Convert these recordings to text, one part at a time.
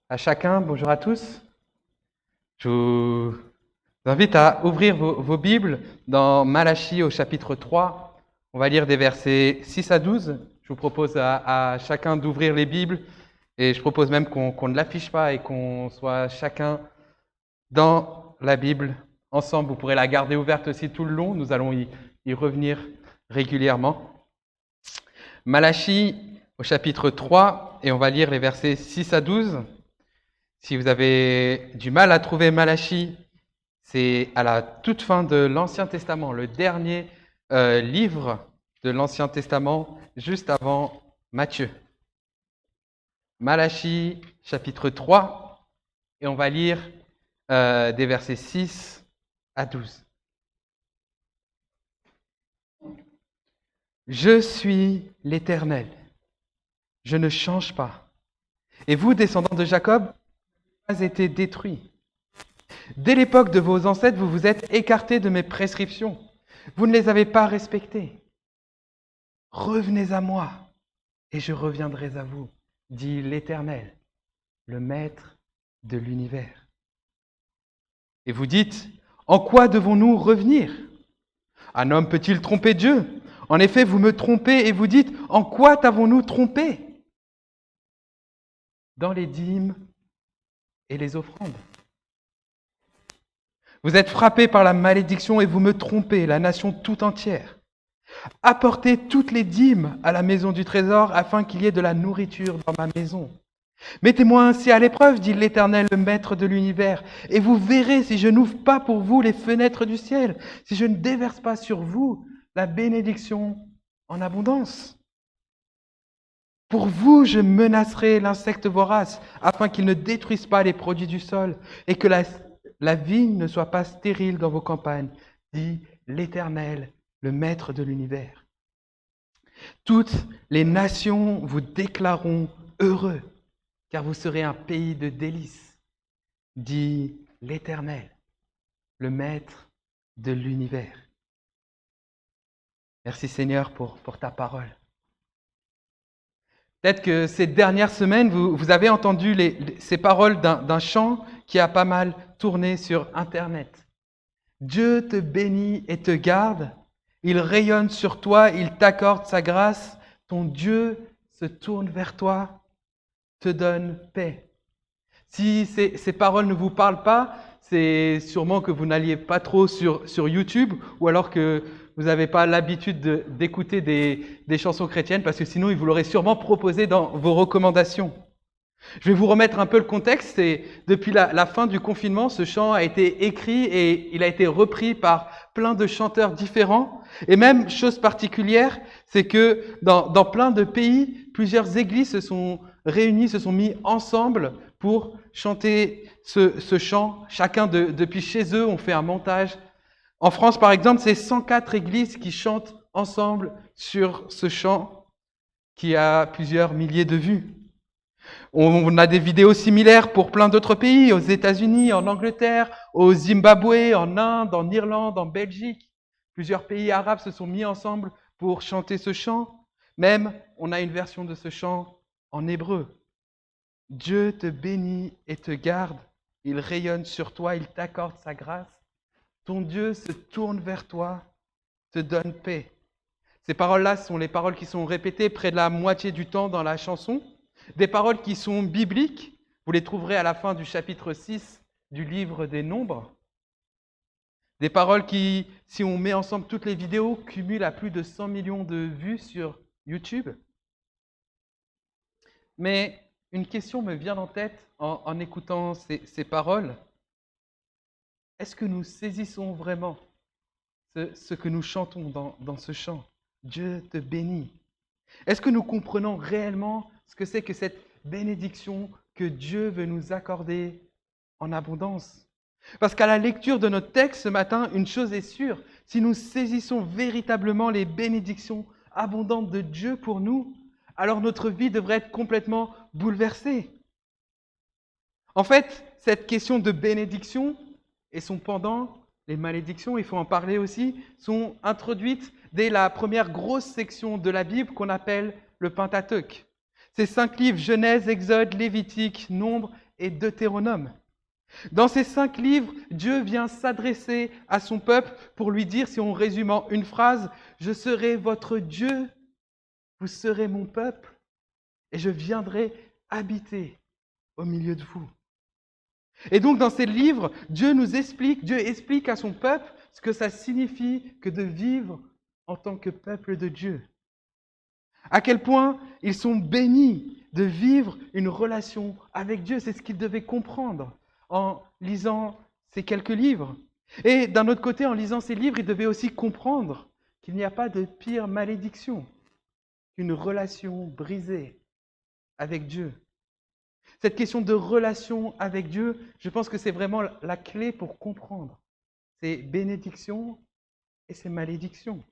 À chacun, bonjour à tous. Je vous invite à ouvrir vos Bibles dans Malachie au chapitre 3. On va lire des versets 6 à 12. Je vous propose à chacun d'ouvrir les Bibles et je propose même qu'on ne l'affiche pas et qu'on soit chacun dans la Bible ensemble. Vous pourrez la garder ouverte aussi tout le long. Nous allons y revenir régulièrement. Malachie au chapitre 3 et on va lire les versets 6 à 12. Si vous avez du mal à trouver Malachie, c'est à la toute fin de l'Ancien Testament, le dernier livre de l'Ancien Testament, juste avant Matthieu. Malachie, chapitre 3, et on va lire des versets 6 à 12. Je suis l'Éternel, je ne change pas. Et vous, descendants de Jacob, pas été détruits. Dès l'époque de vos ancêtres, vous vous êtes écartés de mes prescriptions. Vous ne les avez pas respectées. Revenez à moi, et je reviendrai à vous, dit l'Éternel, le Maître de l'univers. Et vous dites, en quoi devons-nous revenir? Un homme peut-il tromper Dieu? En effet, vous me trompez et vous dites, en quoi t'avons-nous trompé? Dans les dîmes et les offrandes. Vous êtes frappés par la malédiction et vous me trompez, la nation tout entière. Apportez toutes les dîmes à la maison du trésor afin qu'il y ait de la nourriture dans ma maison. Mettez-moi ainsi à l'épreuve, dit l'Éternel, le Maître de l'univers, et vous verrez si je n'ouvre pas pour vous les fenêtres du ciel, si je ne déverse pas sur vous la bénédiction en abondance. Pour vous, je menacerai l'insecte vorace, afin qu'il ne détruise pas les produits du sol, et que la vigne ne soit pas stérile dans vos campagnes, dit l'Éternel, le Maître de l'univers. Toutes les nations vous déclareront heureux, car vous serez un pays de délices, dit l'Éternel, le Maître de l'univers. Merci Seigneur pour ta parole. Peut-être que ces dernières semaines, vous avez entendu ces paroles d'un chant qui a pas mal tourné sur Internet. Dieu te bénit et te garde, il rayonne sur toi, il t'accorde sa grâce, ton Dieu se tourne vers toi, te donne paix. Si ces paroles ne vous parlent pas, c'est sûrement que vous n'alliez pas trop sur YouTube ou alors que vous n'avez pas l'habitude d'écouter des chansons chrétiennes parce que sinon, il vous l'aurait sûrement proposé dans vos recommandations. Je vais vous remettre un peu le contexte. Et depuis la fin du confinement, ce chant a été écrit et il a été repris par plein de chanteurs différents. Et même, chose particulière, c'est que dans plein de pays, plusieurs églises se sont réunies, se sont mis ensemble pour chanter ce chant. Chacun depuis chez eux, on fait un montage. En France, par exemple, c'est 104 églises qui chantent ensemble sur ce chant qui a plusieurs milliers de vues. On a des vidéos similaires pour plein d'autres pays, aux États-Unis, en Angleterre, au Zimbabwe, en Inde, en Irlande, en Belgique. Plusieurs pays arabes se sont mis ensemble pour chanter ce chant. Même, on a une version de ce chant en hébreu. Dieu te bénit et te garde, il rayonne sur toi, il t'accorde sa grâce. Ton Dieu se tourne vers toi, te donne paix. Ces paroles-là sont les paroles qui sont répétées près de la moitié du temps dans la chanson. Des paroles qui sont bibliques. Vous les trouverez à la fin du chapitre 6 du livre des Nombres. Des paroles qui, si on met ensemble toutes les vidéos, cumulent à plus de 100 millions de vues sur YouTube. Mais une question me vient en tête en écoutant ces paroles. Est-ce que nous saisissons vraiment ce que nous chantons dans ce chant? Dieu te bénit. Est-ce que nous comprenons réellement ce que c'est que cette bénédiction que Dieu veut nous accorder en abondance? Parce qu'à la lecture de notre texte ce matin, une chose est sûre, si nous saisissons véritablement les bénédictions abondantes de Dieu pour nous, alors notre vie devrait être complètement bouleversée. En fait, cette question de bénédiction et son pendant, les malédictions, il faut en parler aussi, sont introduites dès la première grosse section de la Bible qu'on appelle le Pentateuque. Ces 5 livres, Genèse, Exode, Lévitique, Nombre et Deutéronome. Dans ces 5 livres, Dieu vient s'adresser à son peuple pour lui dire, si on résume en une phrase, « Je serai votre Dieu, vous serez mon peuple, et je viendrai habiter au milieu de vous. » Et donc dans ces livres, Dieu explique à son peuple ce que ça signifie que de vivre en tant que peuple de Dieu. À quel point ils sont bénis de vivre une relation avec Dieu. C'est ce qu'ils devaient comprendre en lisant ces quelques livres. Et d'un autre côté, en lisant ces livres, ils devaient aussi comprendre qu'il n'y a pas de pire malédiction qu'une relation brisée avec Dieu. Cette question de relation avec Dieu, je pense que c'est vraiment la clé pour comprendre ces bénédictions et ces malédictions.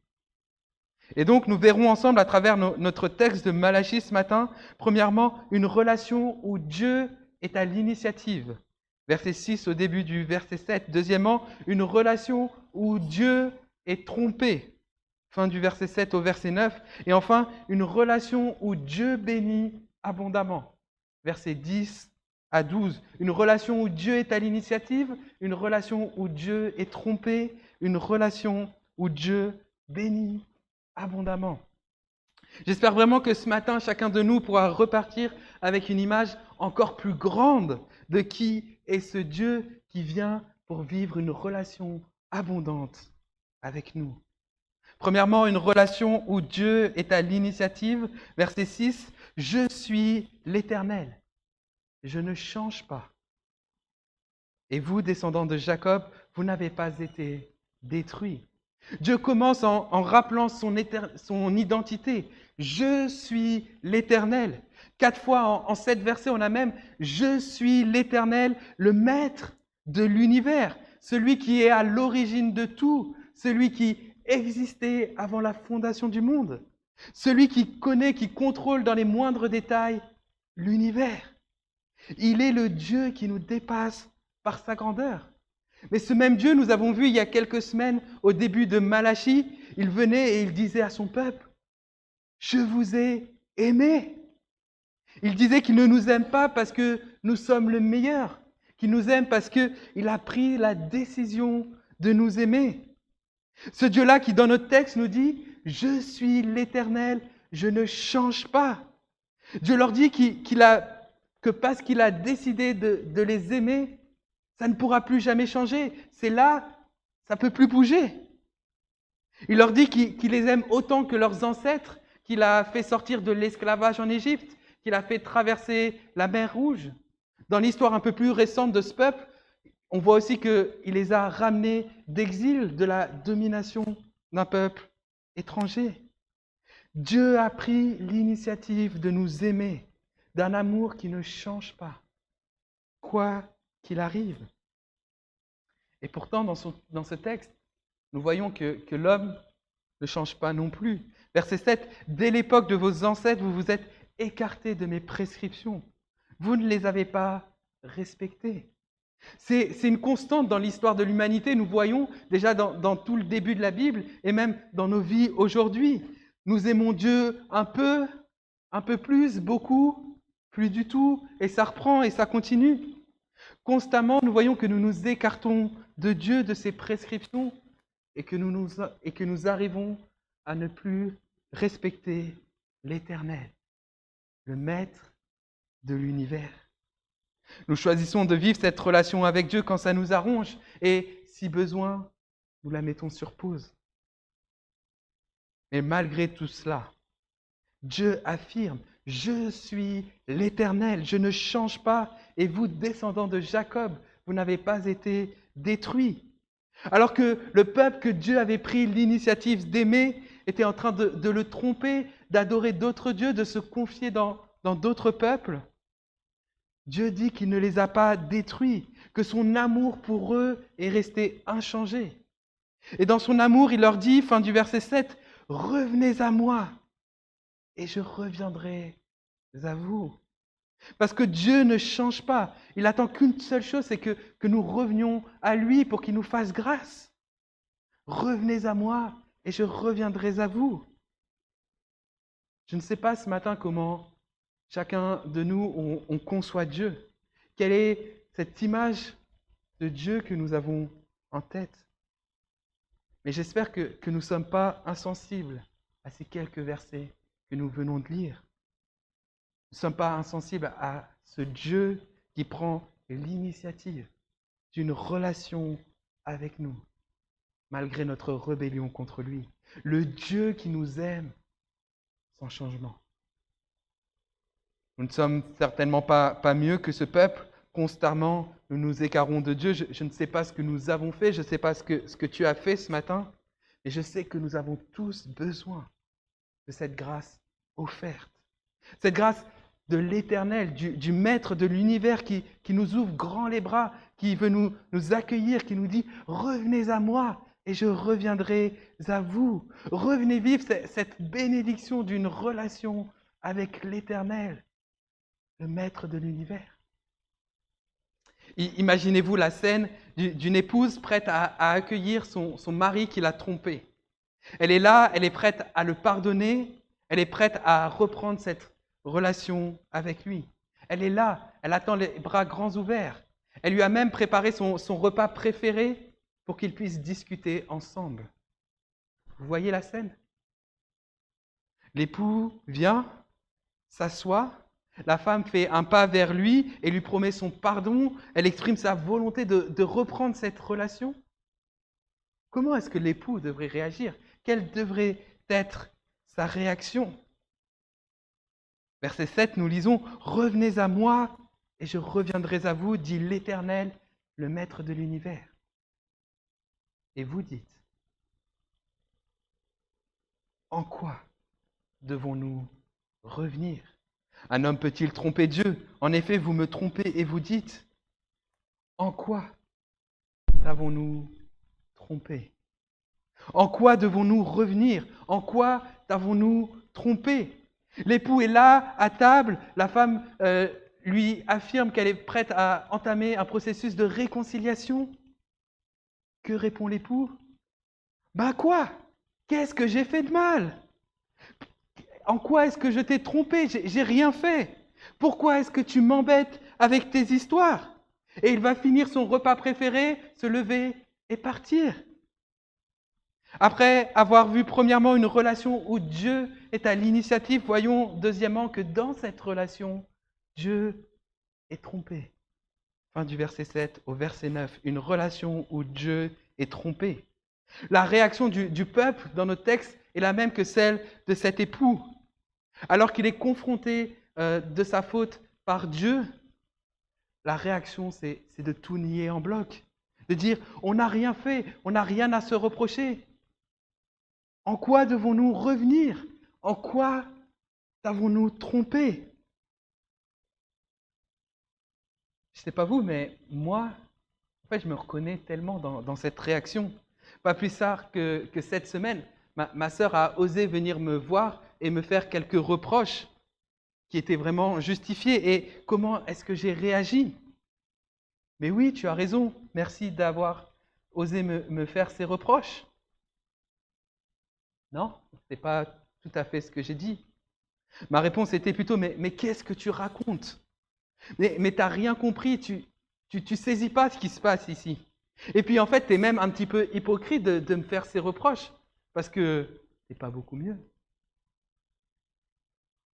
Et donc, nous verrons ensemble à travers notre texte de Malachie ce matin, premièrement, une relation où Dieu est à l'initiative. Verset 6 au début du verset 7. Deuxièmement, une relation où Dieu est trompé. Fin du verset 7 au verset 9. Et enfin, une relation où Dieu bénit abondamment. Versets 10 à 12. Une relation où Dieu est à l'initiative, une relation où Dieu est trompé, une relation où Dieu bénit abondamment. J'espère vraiment que ce matin, chacun de nous pourra repartir avec une image encore plus grande de qui est ce Dieu qui vient pour vivre une relation abondante avec nous. Premièrement, une relation où Dieu est à l'initiative. Verset 6, « Je suis l'Éternel, je ne change pas. Et vous, descendants de Jacob, vous n'avez pas été détruits. » Dieu commence en rappelant son identité. « Je suis l'Éternel ». 4 fois en 7 versets, on a même « Je suis l'Éternel, le Maître de l'univers, celui qui est à l'origine de tout, celui qui existait avant la fondation du monde, celui qui connaît, qui contrôle dans les moindres détails l'univers. Il est le Dieu qui nous dépasse par sa grandeur. » Mais ce même Dieu, nous avons vu il y a quelques semaines, au début de Malachie, il venait et il disait à son peuple, « Je vous ai aimés. » Il disait qu'il ne nous aime pas parce que nous sommes le meilleur, qu'il nous aime parce qu'il a pris la décision de nous aimer. Ce Dieu-là qui, dans notre texte, nous dit, « Je suis l'Éternel, je ne change pas. » Dieu leur dit que parce qu'il a décidé de les aimer, ça ne pourra plus jamais changer. C'est là, ça ne peut plus bouger. Il leur dit qu'il les aime autant que leurs ancêtres, qu'il a fait sortir de l'esclavage en Égypte, qu'il a fait traverser la mer Rouge. Dans l'histoire un peu plus récente de ce peuple, on voit aussi qu'il les a ramenés d'exil, de la domination d'un peuple étranger. Dieu a pris l'initiative de nous aimer, d'un amour qui ne change pas, quoi qu'il arrive. Et pourtant, dans ce texte, nous voyons que l'homme ne change pas non plus. Verset 7, « Dès l'époque de vos ancêtres, vous vous êtes écartés de mes prescriptions. Vous ne les avez pas respectées. » C'est une constante dans l'histoire de l'humanité. Nous voyons déjà dans tout le début de la Bible et même dans nos vies aujourd'hui. Nous aimons Dieu un peu plus, beaucoup, plus du tout, et ça reprend et ça continue. Constamment, nous voyons que nous nous écartons de Dieu, de ses prescriptions, et que nous arrivons à ne plus respecter l'Éternel, le Maître de l'univers. Nous choisissons de vivre cette relation avec Dieu quand ça nous arrange, et si besoin, nous la mettons sur pause. Mais malgré tout cela, Dieu affirme, « Je suis l'Éternel, je ne change pas, et vous, descendants de Jacob, vous n'avez pas été détruits. » Alors que le peuple que Dieu avait pris l'initiative d'aimer était en train de le tromper, d'adorer d'autres dieux, de se confier dans d'autres peuples, Dieu dit qu'il ne les a pas détruits, que son amour pour eux est resté inchangé. Et dans son amour, il leur dit, fin du verset 7, « Revenez à moi, et je reviendrai à vous. » Parce que Dieu ne change pas. Il attend qu'une seule chose, c'est que nous revenions à lui pour qu'il nous fasse grâce. Revenez à moi, et je reviendrai à vous. Je ne sais pas ce matin comment chacun de nous, on conçoit Dieu. Quelle est cette image de Dieu que nous avons en tête? Mais j'espère que nous ne sommes pas insensibles à ces quelques versets que nous venons de lire. Nous ne sommes pas insensibles à ce Dieu qui prend l'initiative d'une relation avec nous, malgré notre rébellion contre lui. Le Dieu qui nous aime sans changement. Nous ne sommes certainement pas mieux que ce peuple. Constamment, nous nous écarons de Dieu. Je ne sais pas ce que nous avons fait, je ne sais pas ce que tu as fait ce matin, mais je sais que nous avons tous besoin de cette grâce offerte. Cette grâce de l'Éternel, du Maître de l'univers qui nous ouvre grand les bras, qui veut nous accueillir, qui nous dit « Revenez à moi et je reviendrai à vous. » Revenez vivre cette bénédiction d'une relation avec l'Éternel, le Maître de l'univers. Imaginez-vous la scène d'une épouse prête à accueillir son mari qui l'a trompée. Elle est là, elle est prête à le pardonner, elle est prête à reprendre cette relation avec lui. Elle est là, elle attend les bras grands ouverts. Elle lui a même préparé son repas préféré pour qu'ils puissent discuter ensemble. Vous voyez la scène? L'époux vient, s'assoit, la femme fait un pas vers lui et lui promet son pardon, elle exprime sa volonté de reprendre cette relation. Comment est-ce que l'époux devrait réagir? Quelle devrait être sa réaction? Verset 7, nous lisons « Revenez à moi et je reviendrai à vous, dit l'Éternel, le Maître de l'univers. » Et vous dites, en quoi devons-nous revenir? Un homme peut-il tromper Dieu? En effet, vous me trompez et vous dites, en quoi avons-nous trompé? En quoi devons-nous revenir? En quoi avons-nous trompé? L'époux est là, à table, la femme lui affirme qu'elle est prête à entamer un processus de réconciliation. Que répond l'époux? Ben quoi? Qu'est-ce que j'ai fait de mal? En quoi est-ce que je t'ai trompé? J'ai rien fait. Pourquoi est-ce que tu m'embêtes avec tes histoires? Et il va finir son repas préféré, se lever et partir. Après avoir vu premièrement une relation où Dieu est à l'initiative, voyons deuxièmement que dans cette relation, Dieu est trompé. Fin du verset 7 au verset 9, une relation où Dieu est trompé. La réaction du peuple dans notre texte est la même que celle de cet époux. Alors qu'il est confronté de sa faute par Dieu, la réaction c'est de tout nier en bloc, de dire on n'a rien fait, on n'a rien à se reprocher. En quoi devons-nous revenir? En quoi avons-nous trompé? Je ne sais pas vous, mais moi, en fait, je me reconnais tellement dans cette réaction. Pas plus tard que cette semaine, ma sœur a osé venir me voir et me faire quelques reproches qui étaient vraiment justifiés. Et comment est-ce que j'ai réagi? Mais oui, tu as raison, merci d'avoir osé me faire ces reproches. Non, ce n'est pas tout à fait ce que j'ai dit. Ma réponse était plutôt, mais qu'est-ce que tu racontes? Mais tu n'as rien compris, tu saisis pas ce qui se passe ici. Et puis en fait, tu es même un petit peu hypocrite de me faire ces reproches, parce que c'est pas beaucoup mieux.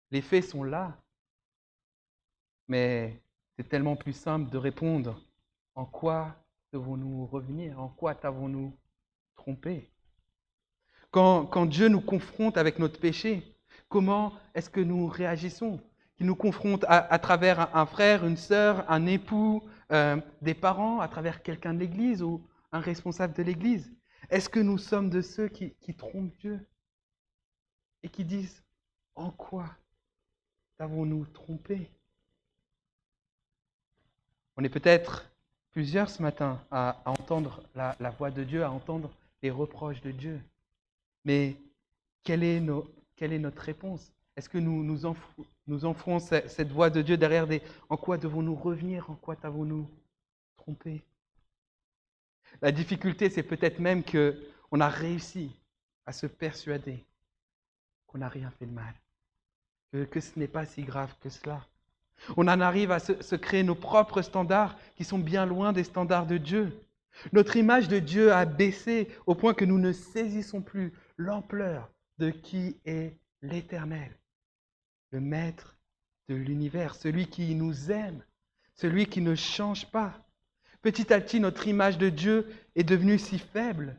Les faits sont là, mais c'est tellement plus simple de répondre en quoi devons-nous revenir, en quoi t'avons-nous trompé? Quand Dieu nous confronte avec notre péché, comment est-ce que nous réagissons? Il nous confronte à travers un frère, une sœur, un époux, des parents, à travers quelqu'un de l'Église ou un responsable de l'Église. Est-ce que nous sommes de ceux qui trompent Dieu et qui disent « En quoi avons-nous trompé ?» On est peut-être plusieurs ce matin à entendre la voix de Dieu, à entendre les reproches de Dieu. Mais quelle est notre réponse? Est-ce que nous enfouons cette voix de Dieu derrière des « En quoi devons-nous revenir? En quoi t'avons-nous trompé ?» La difficulté, c'est peut-être même qu'on a réussi à se persuader qu'on n'a rien fait de mal, que ce n'est pas si grave que cela. On en arrive à se créer nos propres standards qui sont bien loin des standards de Dieu. Notre image de Dieu a baissé au point que nous ne saisissons plus l'ampleur de qui est l'Éternel, le Maître de l'univers, celui qui nous aime, celui qui ne change pas. Petit à petit, notre image de Dieu est devenue si faible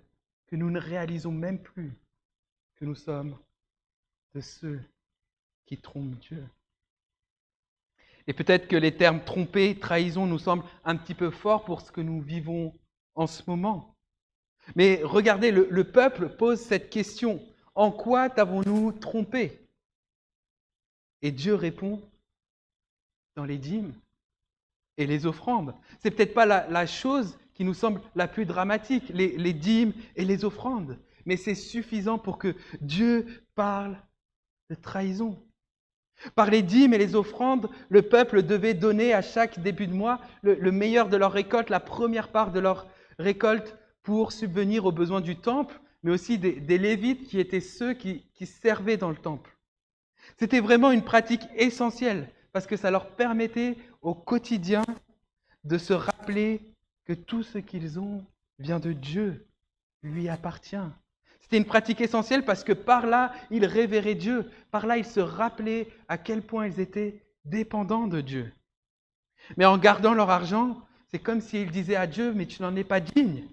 que nous ne réalisons même plus que nous sommes de ceux qui trompent Dieu. Et peut-être que les termes tromper, trahison nous semblent un petit peu forts pour ce que nous vivons en ce moment. Mais regardez, le peuple pose cette question. En quoi t'avons-nous trompé? Et Dieu répond dans les dîmes et les offrandes. C'est peut-être pas la chose qui nous semble la plus dramatique, les dîmes et les offrandes. Mais c'est suffisant pour que Dieu parle de trahison. Par les dîmes et les offrandes, le peuple devait donner à chaque début de mois le meilleur de leur récolte, la première part de leur récolte pour subvenir aux besoins du temple, mais aussi des Lévites qui étaient ceux qui servaient dans le temple. C'était vraiment une pratique essentielle parce que ça leur permettait au quotidien de se rappeler que tout ce qu'ils ont vient de Dieu, lui appartient. C'était une pratique essentielle parce que par là, ils révéraient Dieu. Par là, ils se rappelaient à quel point ils étaient dépendants de Dieu. Mais en gardant leur argent, c'est comme s'ils disaient à Dieu, mais tu n'en es pas digne.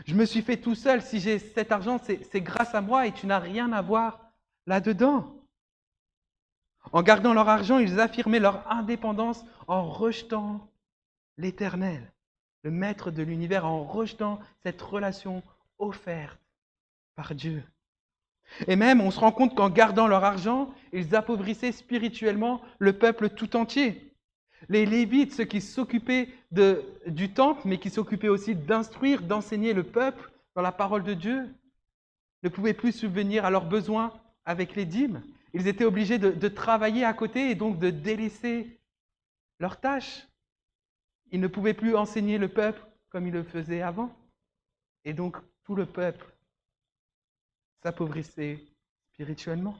Je me suis fait tout seul. Si j'ai cet argent, c'est grâce à moi et tu n'as rien à voir là-dedans. En gardant leur argent, ils affirmaient leur indépendance en rejetant l'Éternel, le Maître de l'univers, en rejetant cette relation offerte par Dieu. Et même, on se rend compte qu'en gardant leur argent, ils appauvrissaient spirituellement le peuple tout entier. Les Lévites, ceux qui s'occupaient du temple, mais qui s'occupaient aussi d'instruire, d'enseigner le peuple dans la parole de Dieu, ne pouvaient plus subvenir à leurs besoins avec les dîmes. Ils étaient obligés de travailler à côté et donc de délaisser leurs tâches. Ils ne pouvaient plus enseigner le peuple comme ils le faisaient avant. Et donc, tout le peuple s'appauvrissait spirituellement.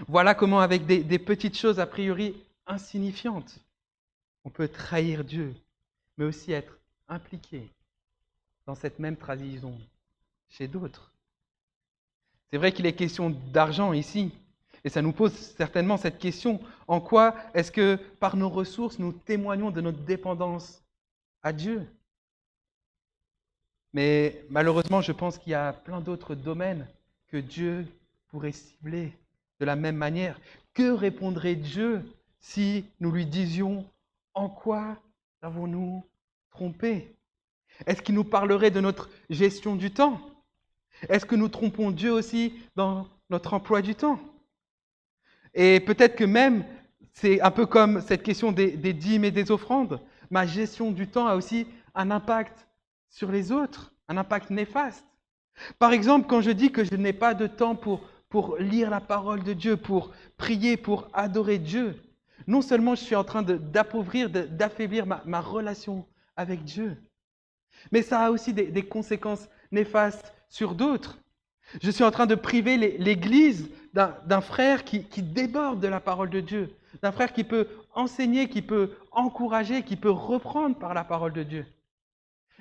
Voilà comment, avec des petites choses a priori insignifiantes, on peut trahir Dieu, mais aussi être impliqué dans cette même trahison chez d'autres. C'est vrai qu'il est question d'argent ici, et ça nous pose certainement cette question. En quoi est-ce que par nos ressources, nous témoignons de notre dépendance à Dieu? Mais malheureusement, je pense qu'il y a plein d'autres domaines que Dieu pourrait cibler de la même manière. Que répondrait Dieu si nous lui disions « En quoi avons-nous trompé ?» Est-ce qu'il nous parlerait de notre gestion du temps? Est-ce que nous trompons Dieu aussi dans notre emploi du temps? Et peut-être que même, c'est un peu comme cette question des dîmes et des offrandes, ma gestion du temps a aussi un impact sur les autres, un impact néfaste. Par exemple, quand je dis que je n'ai pas de temps pour lire la parole de Dieu, pour prier, pour adorer Dieu, non seulement je suis en train d'appauvrir, d'affaiblir ma relation avec Dieu, mais ça a aussi des conséquences néfastes sur d'autres. Je suis en train de priver l'Église d'un frère qui déborde de la parole de Dieu, d'un frère qui peut enseigner, qui peut encourager, qui peut reprendre par la parole de Dieu.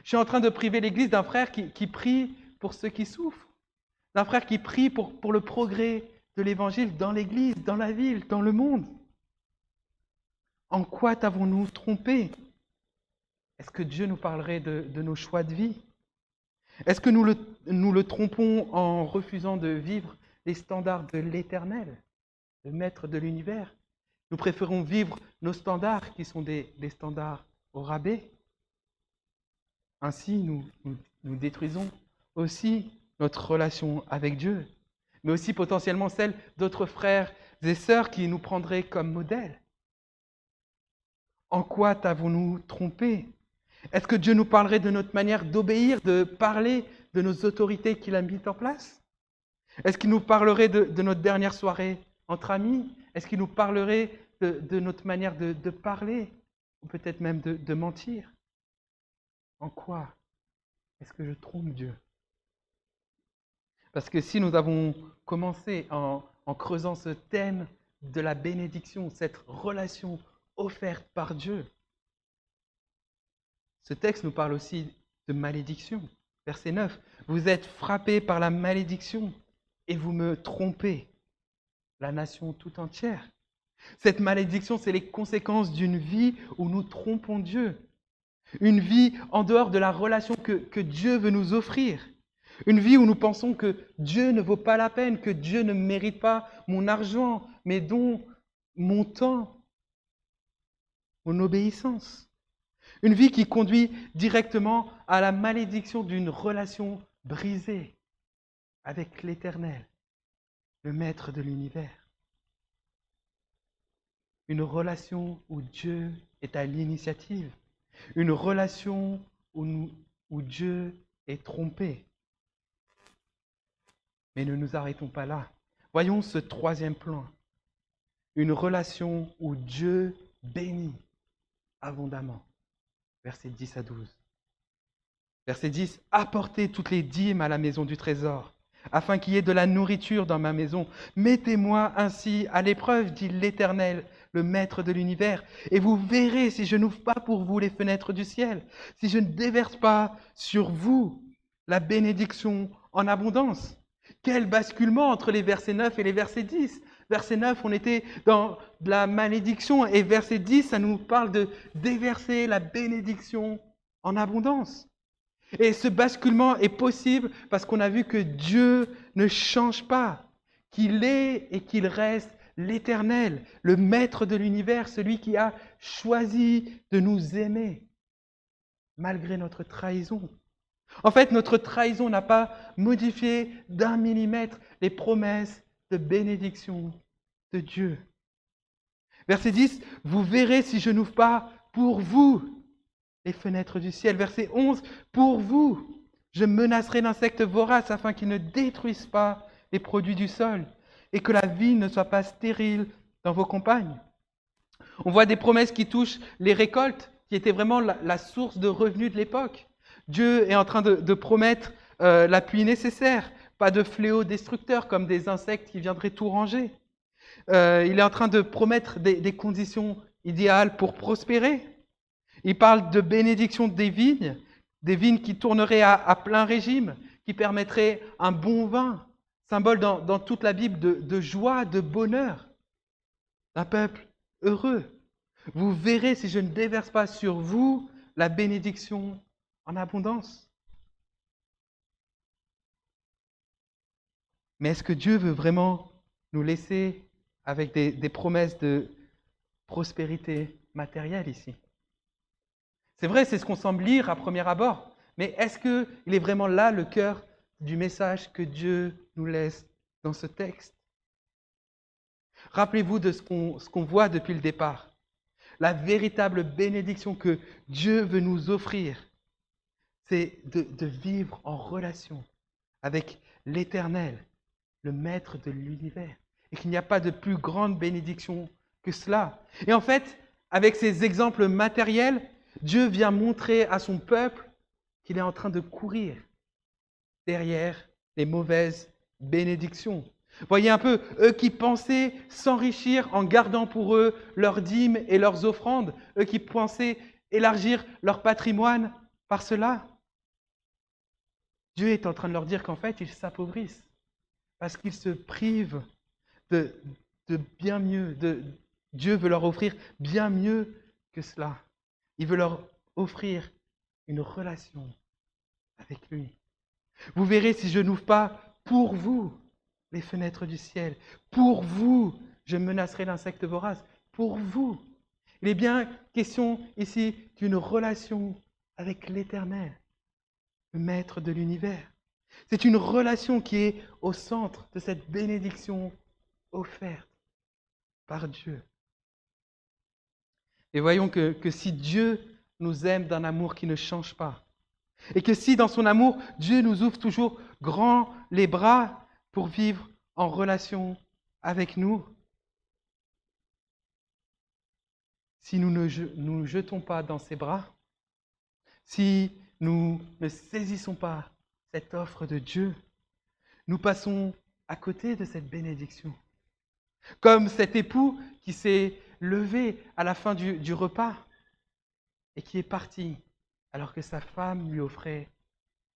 Je suis en train de priver l'Église d'un frère qui prie pour ceux qui souffrent, d'un frère qui prie pour le progrès de l'Évangile dans l'Église, dans la ville, dans le monde. En quoi t'avons-nous trompé? Est-ce que Dieu nous parlerait de nos choix de vie? Est-ce que nous le trompons en refusant de vivre les standards de l'Éternel, le Maître de l'univers? Nous préférons vivre nos standards qui sont des standards au rabais. Ainsi, nous détruisons aussi notre relation avec Dieu, mais aussi potentiellement celle d'autres frères et sœurs qui nous prendraient comme modèle. En quoi t'avons-nous trompé? Est-ce que Dieu nous parlerait de notre manière d'obéir, de parler de nos autorités qu'il a mises en place? Est-ce qu'il nous parlerait de notre dernière soirée entre amis? Est-ce qu'il nous parlerait de notre manière de parler? Ou peut-être même de mentir? En quoi est-ce que je trompe Dieu? Parce que si nous avons commencé en creusant ce thème de la bénédiction, cette relation offerte par Dieu. Ce texte nous parle aussi de malédiction. Verset 9, vous êtes frappés par la malédiction et vous me trompez, la nation tout entière. Cette malédiction, c'est les conséquences d'une vie où nous trompons Dieu. Une vie en dehors de la relation que Dieu veut nous offrir. Une vie où nous pensons que Dieu ne vaut pas la peine, que Dieu ne mérite pas mon argent, mes dons, mon temps, mon obéissance. Une vie qui conduit directement à la malédiction d'une relation brisée avec l'Éternel, le Maître de l'univers. Une relation où Dieu est à l'initiative. Une relation où Dieu est trompé. Mais ne nous arrêtons pas là. Voyons ce troisième plan. Une relation où Dieu bénit abondamment. Versets 10 à 12. Verset 10. Apportez toutes les dîmes à la maison du trésor, afin qu'il y ait de la nourriture dans ma maison. Mettez-moi ainsi à l'épreuve, dit l'Éternel, le Maître de l'univers, et vous verrez si je n'ouvre pas pour vous les fenêtres du ciel, si je ne déverse pas sur vous la bénédiction en abondance. Quel basculement entre les versets 9 et les versets 10. Verset 9, on était dans de la malédiction, et verset 10, ça nous parle de déverser la bénédiction en abondance. Et ce basculement est possible parce qu'on a vu que Dieu ne change pas, qu'il est et qu'il reste l'Éternel, le Maître de l'univers, celui qui a choisi de nous aimer malgré notre trahison. En fait, notre trahison n'a pas modifié d'1 millimètre les promesses de bénédiction de Dieu. Verset 10, vous verrez si je n'ouvre pas pour vous les fenêtres du ciel. Verset 11, pour vous, je menacerai d'insectes voraces afin qu'ils ne détruisent pas les produits du sol et que la vie ne soit pas stérile dans vos campagnes. On voit des promesses qui touchent les récoltes, qui étaient vraiment la source de revenus de l'époque. Dieu est en train de promettre la pluie nécessaire, pas de fléaux destructeurs comme des insectes qui viendraient tout ranger. Il est en train de promettre des conditions idéales pour prospérer. Il parle de bénédiction des vignes qui tourneraient à plein régime, qui permettraient un bon vin, symbole dans toute la Bible de joie, de bonheur, d'un peuple heureux. Vous verrez si je ne déverse pas sur vous la bénédiction en abondance. Mais est-ce que Dieu veut vraiment nous laisser avec des promesses de prospérité matérielle ici? C'est vrai, c'est ce qu'on semble lire à premier abord, mais est-ce qu'il est vraiment là le cœur du message que Dieu nous laisse dans ce texte? Rappelez-vous de ce qu'on voit depuis le départ. La véritable bénédiction que Dieu veut nous offrir, c'est de vivre en relation avec l'Éternel, le Maître de l'univers, et qu'il n'y a pas de plus grande bénédiction que cela. Et en fait, avec ces exemples matériels, Dieu vient montrer à son peuple qu'il est en train de courir derrière les mauvaises bénédictions. Voyez un peu, eux qui pensaient s'enrichir en gardant pour eux leurs dîmes et leurs offrandes, eux qui pensaient élargir leur patrimoine par cela. Dieu est en train de leur dire qu'en fait, ils s'appauvrissent parce qu'ils se privent de bien mieux. Dieu veut leur offrir bien mieux que cela. Il veut leur offrir une relation avec lui. Vous verrez si je n'ouvre pas pour vous les fenêtres du ciel. Pour vous, je menacerai l'insecte vorace. Pour vous. Il est bien question ici d'une relation avec l'Éternel, le Maître de l'univers. C'est une relation qui est au centre de cette bénédiction offerte par Dieu. Et voyons que si Dieu nous aime d'un amour qui ne change pas, et que si dans son amour, Dieu nous ouvre toujours grand les bras pour vivre en relation avec nous, si nous ne nous jetons pas dans ses bras, si nous ne saisissons pas cette offre de Dieu, nous passons à côté de cette bénédiction. Comme cet époux qui s'est levé à la fin du repas et qui est parti alors que sa femme lui offrait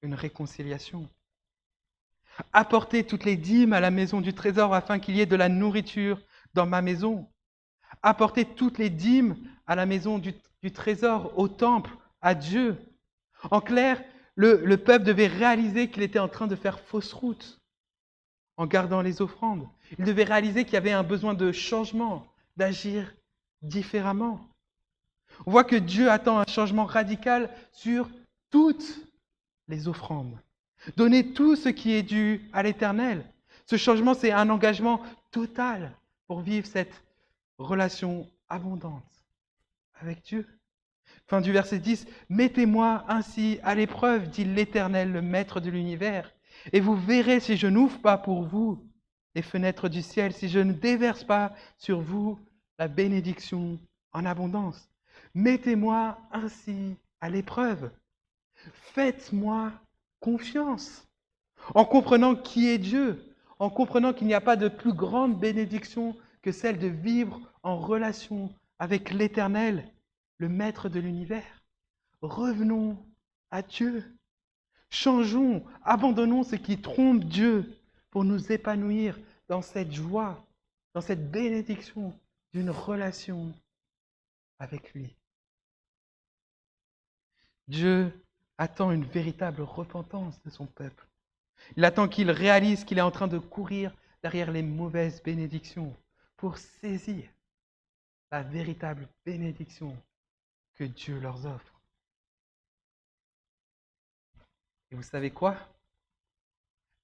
une réconciliation. Apportez toutes les dîmes à la maison du trésor afin qu'il y ait de la nourriture dans ma maison. Apportez toutes les dîmes à la maison du trésor, au temple, à Dieu. En clair, le peuple devait réaliser qu'il était en train de faire fausse route en gardant les offrandes. Il devait réaliser qu'il y avait un besoin de changement, d'agir différemment. On voit que Dieu attend un changement radical sur toutes les offrandes. Donner tout ce qui est dû à l'Éternel. Ce changement, c'est un engagement total pour vivre cette relation abondante avec Dieu. Fin du verset 10, « Mettez-moi ainsi à l'épreuve, dit l'Éternel, le Maître de l'univers, et vous verrez si je n'ouvre pas pour vous les fenêtres du ciel, si je ne déverse pas sur vous la bénédiction en abondance. Mettez-moi ainsi à l'épreuve. Faites-moi confiance en comprenant qui est Dieu, en comprenant qu'il n'y a pas de plus grande bénédiction que celle de vivre en relation avec l'Éternel, le Maître de l'univers. Revenons à Dieu. Changeons, abandonnons ce qui trompe Dieu pour nous épanouir dans cette joie, dans cette bénédiction d'une relation avec lui. Dieu attend une véritable repentance de son peuple. Il attend qu'il réalise qu'il est en train de courir derrière les mauvaises bénédictions pour saisir la véritable bénédiction que Dieu leur offre. Et vous savez quoi?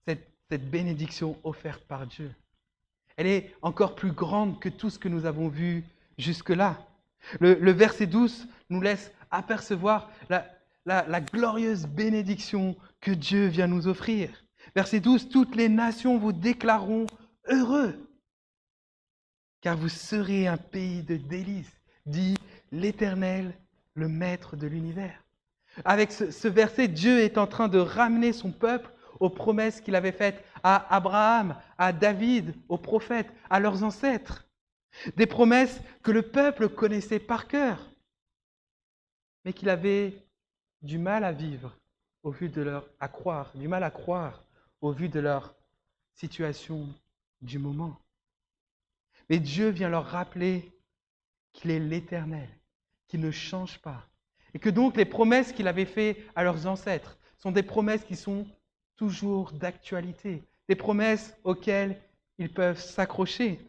Cette bénédiction offerte par Dieu, elle est encore plus grande que tout ce que nous avons vu jusque-là. Le verset 12 nous laisse apercevoir la glorieuse bénédiction que Dieu vient nous offrir. Verset 12, « Toutes les nations vous déclareront heureux, car vous serez un pays de délices, dit l'Éternel, le Maître de l'univers. » Avec ce verset, Dieu est en train de ramener son peuple aux promesses qu'il avait faites à Abraham, à David, aux prophètes, à leurs ancêtres. Des promesses que le peuple connaissait par cœur, mais qu'il avait du mal à vivre au vu de du mal à croire au vu de leur situation du moment. Mais Dieu vient leur rappeler qu'il est l'Éternel, qu'il ne change pas, et que donc les promesses qu'il avait faites à leurs ancêtres sont des promesses qui sont toujours d'actualité, des promesses auxquelles ils peuvent s'accrocher.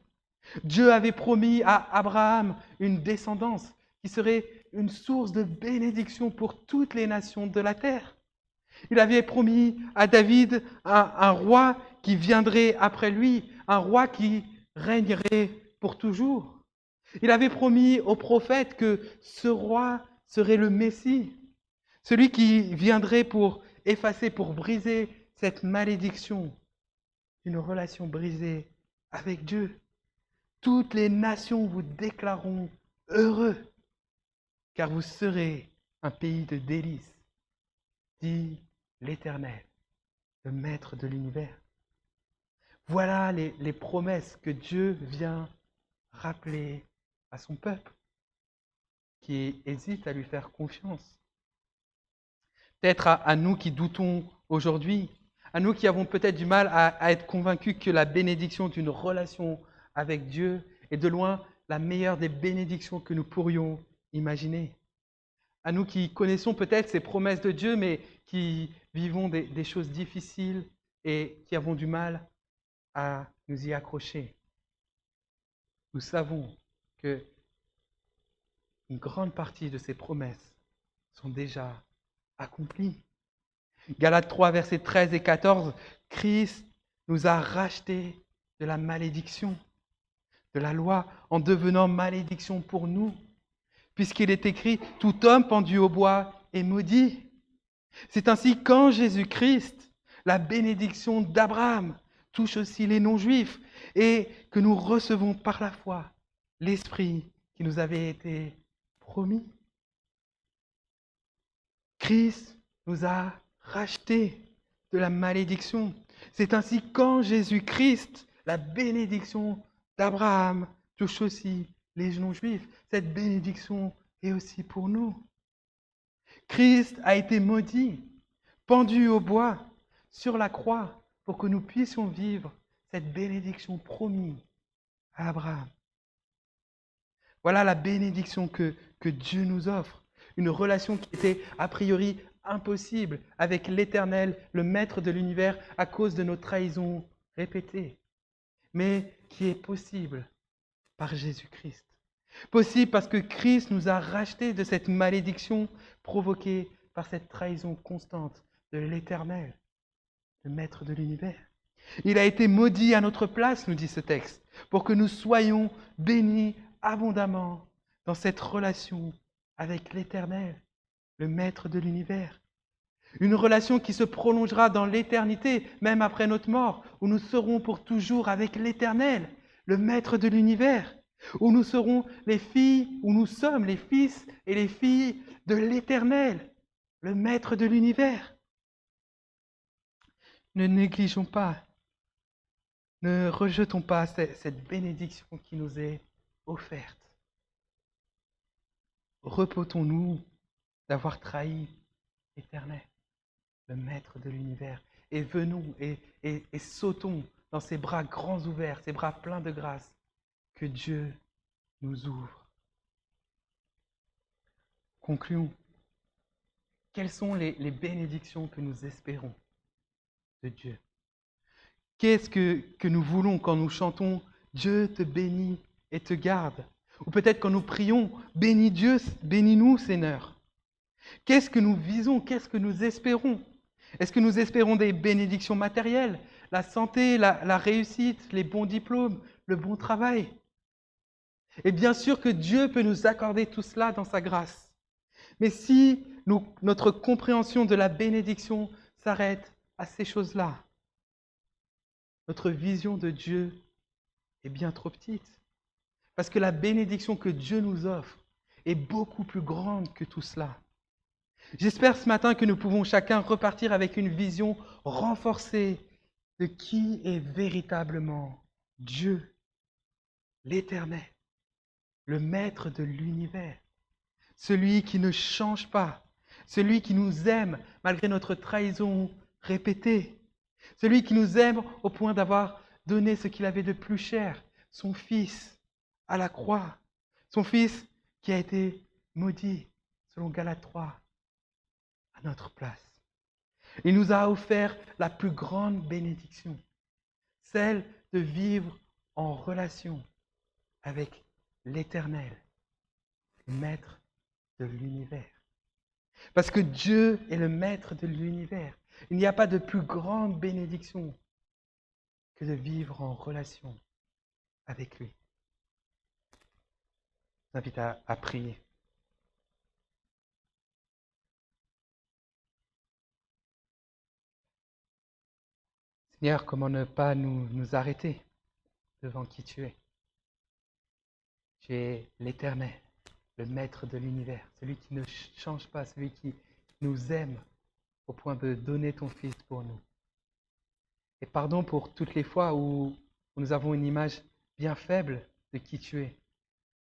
Dieu avait promis à Abraham une descendance qui serait une source de bénédiction pour toutes les nations de la terre. Il avait promis à David un roi qui viendrait après lui, un roi qui régnerait pour toujours. Il avait promis aux prophètes que ce roi serait le Messie, celui qui viendrait pour effacer, pour briser cette malédiction d'une relation brisée avec Dieu. Toutes les nations vous déclareront heureux, car vous serez un pays de délices, dit l'Éternel, le Maître de l'univers. Voilà les promesses que Dieu vient rappeler à son peuple, qui hésite à lui faire confiance. Peut-être à nous qui doutons aujourd'hui, à nous qui avons peut-être du mal à être convaincus que la bénédiction d'une relation avec Dieu est de loin la meilleure des bénédictions que nous pourrions imaginer. À nous qui connaissons peut-être ces promesses de Dieu, mais qui vivons des choses difficiles et qui avons du mal à nous y accrocher. Nous savons que une grande partie de ces promesses sont déjà accomplies. Galates 3, versets 13 et 14, Christ nous a rachetés de la malédiction, de la loi, en devenant malédiction pour nous, puisqu'il est écrit « Tout homme pendu au bois est maudit ». C'est ainsi qu'en Jésus-Christ, la bénédiction d'Abraham touche aussi les non-juifs et que nous recevons par la foi l'Esprit qui nous avait été promis. Christ nous a rachetés de la malédiction. C'est ainsi qu'en Jésus-Christ, la bénédiction d'Abraham touche aussi les non-juifs. Cette bénédiction est aussi pour nous. Christ a été maudit, pendu au bois, sur la croix, pour que nous puissions vivre cette bénédiction promise à Abraham. Voilà la bénédiction que Dieu nous offre. Une relation qui était a priori impossible avec l'Éternel, le Maître de l'univers, à cause de nos trahisons répétées, mais qui est possible par Jésus-Christ. Possible parce que Christ nous a rachetés de cette malédiction provoquée par cette trahison constante de l'Éternel, le Maître de l'univers. Il a été maudit à notre place, nous dit ce texte, pour que nous soyons bénis abondamment dans cette relation avec l'Éternel, le Maître de l'univers. Une relation qui se prolongera dans l'éternité, même après notre mort, où nous serons pour toujours avec l'Éternel, le Maître de l'univers, où nous serons les filles, où nous sommes les fils et les filles de l'Éternel, le Maître de l'univers. Ne négligeons pas, ne rejetons pas cette bénédiction qui nous est offerte. Repotons-nous d'avoir trahi l'Éternel, le Maître de l'univers, et venons et sautons dans ses bras grands ouverts, ses bras pleins de grâce, que Dieu nous ouvre. Concluons. Quelles sont les bénédictions que nous espérons de Dieu? Qu'est-ce que nous voulons quand nous chantons « Dieu te bénit et te garde » ou peut-être quand nous prions « Bénis Dieu, bénis-nous Seigneur ». Qu'est-ce que nous visons? Qu'est-ce que nous espérons? Est-ce que nous espérons des bénédictions matérielles, la santé, la réussite, les bons diplômes, le bon travail? Et bien sûr que Dieu peut nous accorder tout cela dans sa grâce. Mais si notre compréhension de la bénédiction s'arrête à ces choses-là, notre vision de Dieu est bien trop petite. Parce que la bénédiction que Dieu nous offre est beaucoup plus grande que tout cela. J'espère ce matin que nous pouvons chacun repartir avec une vision renforcée de qui est véritablement Dieu, l'Éternel, le Maître de l'univers, celui qui ne change pas, celui qui nous aime malgré notre trahison répétée, celui qui nous aime au point d'avoir donné ce qu'il avait de plus cher, son Fils à la croix, son Fils qui a été maudit, selon Galates 3, à notre place. Il nous a offert la plus grande bénédiction, celle de vivre en relation avec l'Éternel, le Maître de l'univers. Parce que Dieu est le Maître de l'univers. Il n'y a pas de plus grande bénédiction que de vivre en relation avec lui. Je vous invite à prier. Seigneur, comment ne pas nous arrêter devant qui tu es? Tu es l'Éternel, le Maître de l'univers, celui qui ne change pas, celui qui nous aime au point de donner ton Fils pour nous. Et pardon pour toutes les fois où nous avons une image bien faible de qui tu es,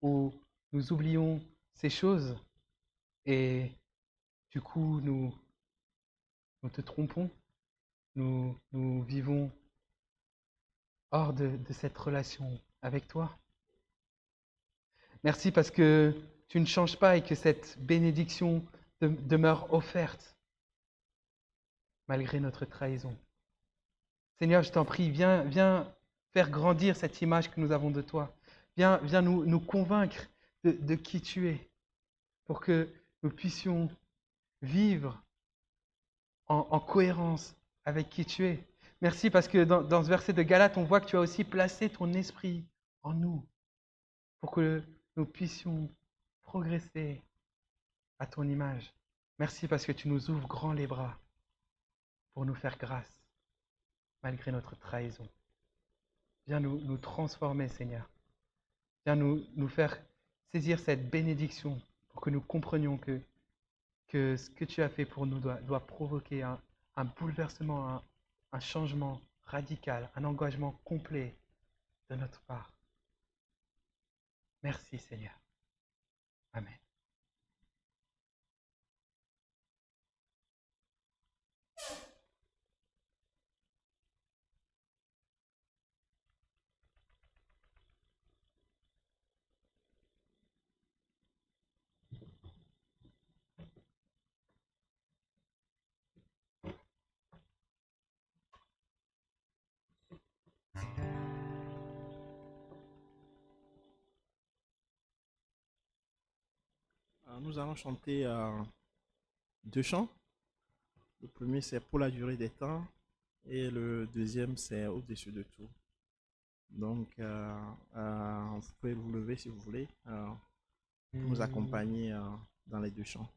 où nous oublions ces choses et du coup nous te trompons, nous vivons hors de cette relation avec toi. Merci parce que tu ne changes pas et que cette bénédiction demeure offerte malgré notre trahison. Seigneur, je t'en prie, viens faire grandir cette image que nous avons de toi. Viens nous convaincre de qui tu es pour que nous puissions vivre en cohérence avec qui tu es. Merci parce que dans ce verset de Galates, on voit que tu as aussi placé ton esprit en nous pour que nous puissions progresser à ton image. Merci parce que tu nous ouvres grand les bras pour nous faire grâce malgré notre trahison. Viens nous transformer, Seigneur. Viens nous faire saisir cette bénédiction pour que nous comprenions que ce que tu as fait pour nous doit provoquer un bouleversement, un changement radical, un engagement complet de notre part. Merci Seigneur. Amen. Nous allons chanter deux chants. Le premier, c'est Pour la durée des temps, et le deuxième, c'est Au-dessus de tout. Donc, vous pouvez vous lever si vous voulez pour nous accompagner dans les deux chants.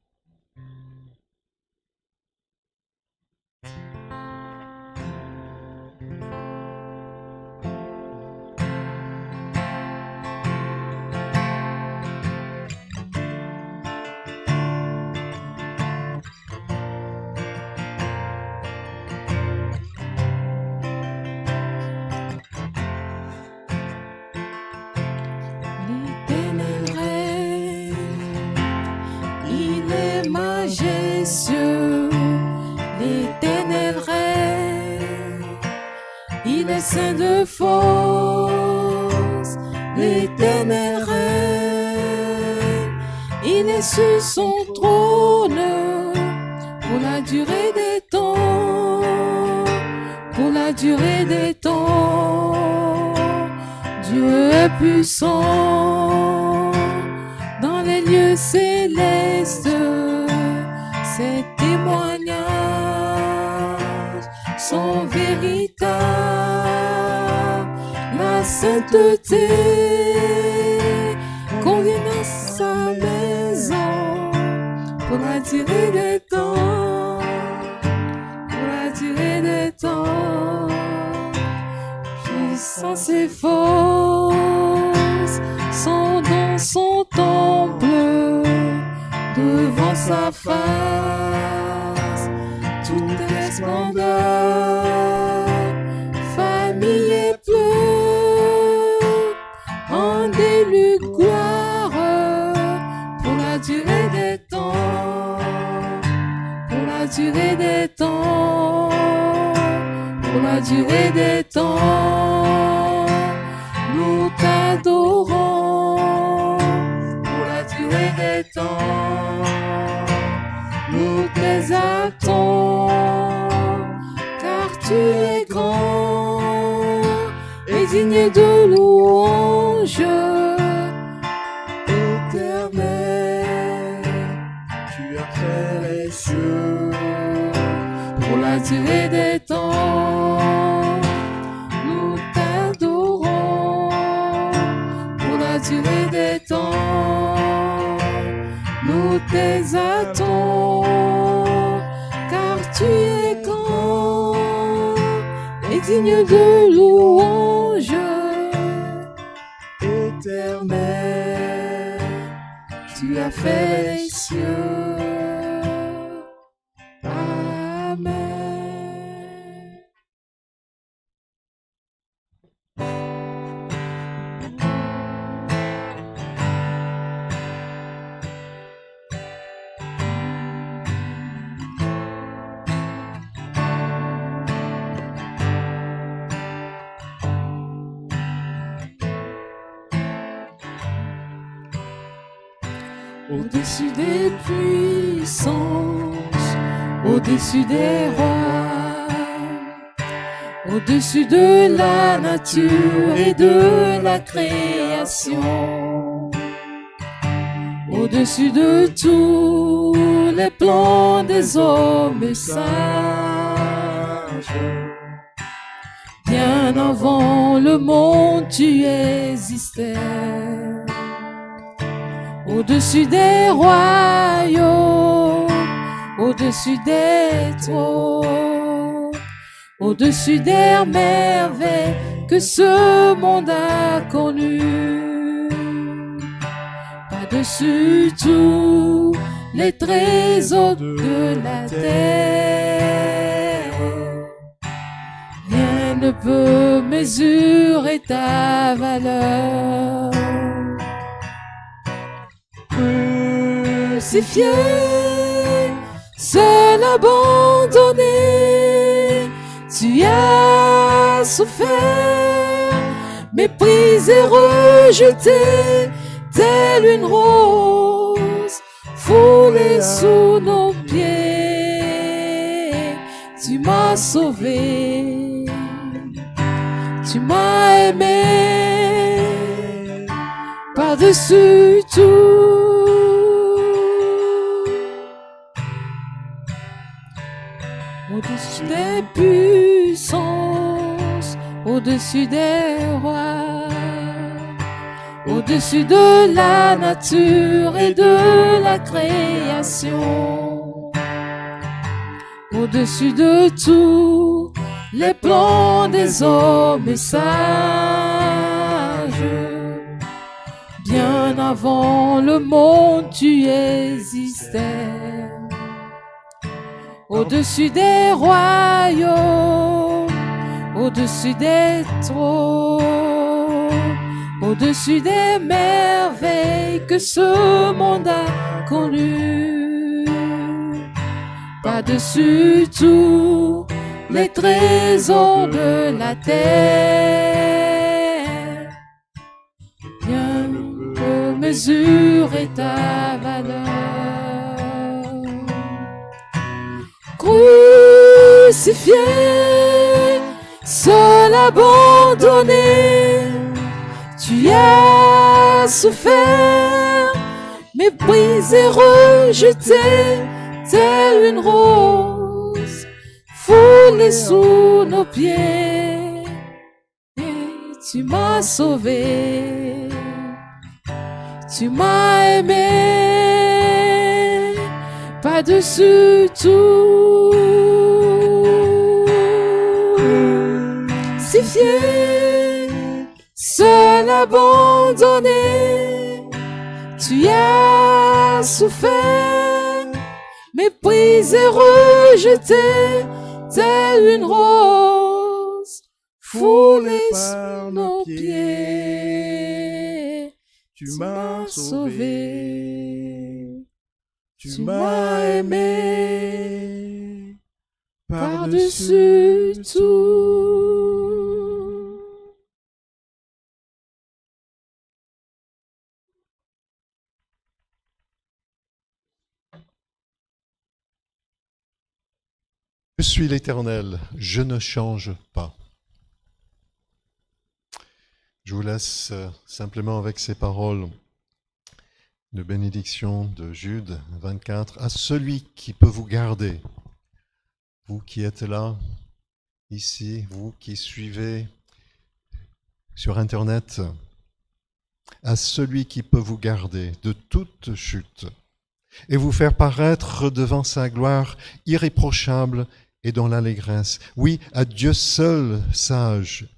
L'Éternel règne, il est majestueux. L'Éternel règne, il est saint de force. L'Éternel règne, il est sur son trône pour la durée des temps, pour la durée des temps. Dieu est puissant dans les lieux célestes. Ses témoignages sont véritables. La sainteté convient à sa maison pour la durée des temps, pour la durée des temps. Puissance ses forces sont dans son temple, devant sa face, toute est splendeur, famille et pleurs, rendez-lui gloire pour la durée des temps, pour la durée des temps, pour la durée des temps. Nous t'adorons pour la durée des temps. Nous t'exaltons car tu es grand et digne de louange. Éternel, Tu as fait les cieux pour la durée des temps. Nous t'adorons pour la durée des temps. Nous t'exaltons car tu es grand et digne de louange. Éternel, Tu as fait les cieux. Amen. Au-dessus des puissances, au-dessus des rois, au-dessus de la nature et de la création, au-dessus de tous les plans des hommes sages, bien avant le monde tu existais. Au-dessus des royaumes, au-dessus des trônes, au-dessus des merveilles que ce monde a connues, par-dessus tous les trésors de la terre, rien ne peut mesurer ta valeur. crucifié, seul abandonné, tu as souffert, méprisé, rejeté, telle une rose foulée sous nos pieds. Tu m'as sauvé, tu m'as aimé par-dessus tout. Au-dessus des puissances, au-dessus des rois, au-dessus de la nature et de la création, au-dessus de tous les plans des hommes sages, bien avant le monde tu existais. Au-dessus des royaumes, au-dessus des trônes, au-dessus des merveilles que ce monde a connues, par-dessus tous les trésors de la terre, rien ne peut mesurer ta valeur. Crucifié, seul abandonné, tu as souffert, méprisé, rejeté, telle une rose foulée sous nos pieds. Et tu m'as sauvé, tu m'as aimé par-dessus tout. Crucifié, seul abandonné, tu as souffert, méprisé, rejeté, telle une rose foulée sous nos pieds. Tu m'as sauvé, Tu m'as aimé par-dessus tout. Je suis l'Éternel, je ne change pas. Je vous laisse simplement avec ces paroles de bénédiction de Jude 24. À celui qui peut vous garder, vous qui êtes là, ici, vous qui suivez sur Internet, à celui qui peut vous garder de toute chute et vous faire paraître devant sa gloire irréprochable et dans l'allégresse. Oui, à Dieu seul sage,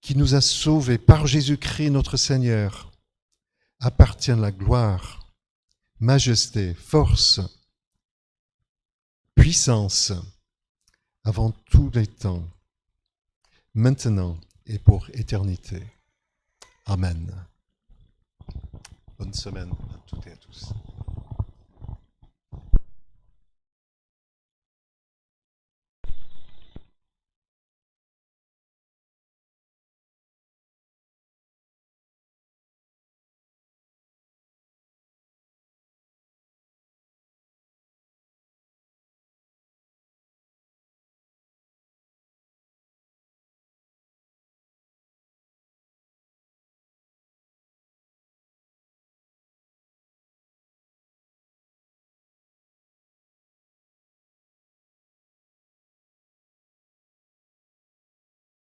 qui nous a sauvés par Jésus-Christ notre Seigneur, appartient la gloire, majesté, force, puissance, avant tous les temps, maintenant et pour éternité. Amen. Bonne semaine à toutes et à tous.